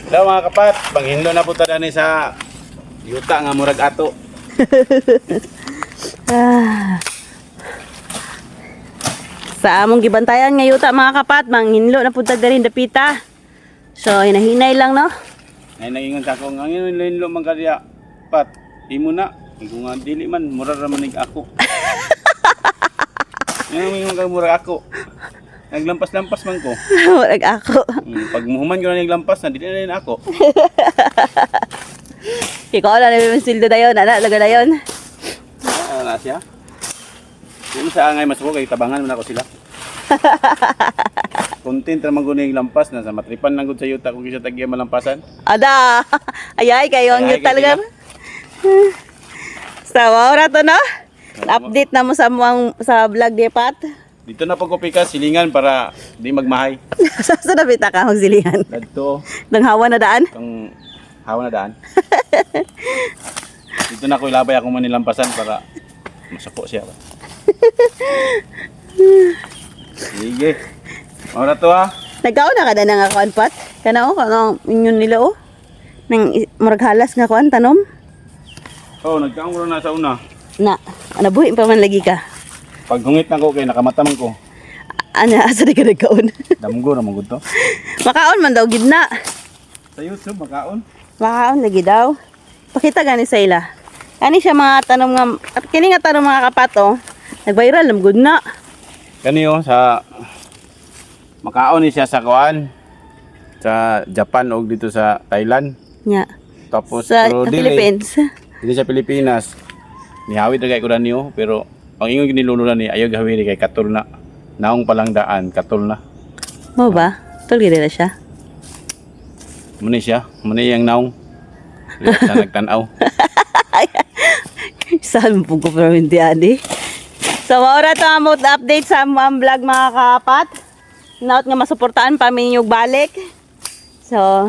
Hello mga kapat, panghinlo na po tada ni sa yuta nga murag ato. Sa among gibantayan nga yuta mga kapat, manghinlo na punta rin dapita. So hinahinay lang no. Ay nagingon sa ako, ang hinlo man kadiya. Pat, imo na. Kung nga dili man, murag raman nig ako. Ngayon kang murag ako. Naglampas-lampas man ko. Murag ako. Pag muhuman ko na naglampas na, dili na rin ako. Ikaw na namin sildo na yun, anak, laga na yun. Na siya. Yung sa angay mas ko, kay tabangan mo na ako sila. Content naman ko na yung lampas na sa matripan lang ko sa yuta kung kisya tagya malampasan. Ada, ayay kayo ang Ayay, yun talaga. Sa wala to no? Update na mo sa vlog ni Pat. Dito na pagkopika silingan para di magmahay. Sa nabita ka ang silingan. Dadto, Nang hawa na daan. itong hawa na daan. Dito na ko ilabay akong manilampasan para masuko siya. Sige. Maura to ha. Nagkaon na ka na nga kuan Pat. Kana o kanang inyon nila o. Nang murag halas nga kuan tanom. Oh, nagkaong na sa una. Na, anabuhi pa man lagi ka. Pag hungit na ko kay nakamata man ko. Ana asa di ka nagkaon. Damgo na mo to. Makaon man daw gid na. Sa YouTube makaon. Makaon lagi daw. Pakita gani sa ila. Kani siya mga tanom nga kini nga tanom mga kapato. Nag-viral nam gud na. Kaniyo sa makaon ni siya sa kuan sa Japan o dito sa Thailand. Nya. Tapos Sa pero dili Philippines. dili sa Pilipinas. Nihawi na kay ko niyo pero ang ingon ginilulunan ni ayaw gawin kay katol na. Naong palang daan katol na. Mo ba? Tol gid na siya. Muni siya, muni yang naong. Sa nagtanaw. Saan mo po pero hindi ani. So maura to ang update sa among vlog mga kapat. Naot nga masuportaan pa mi yung balik. So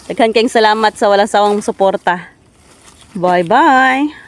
daghan kayong salamat sa walang sawang suporta. Bye bye.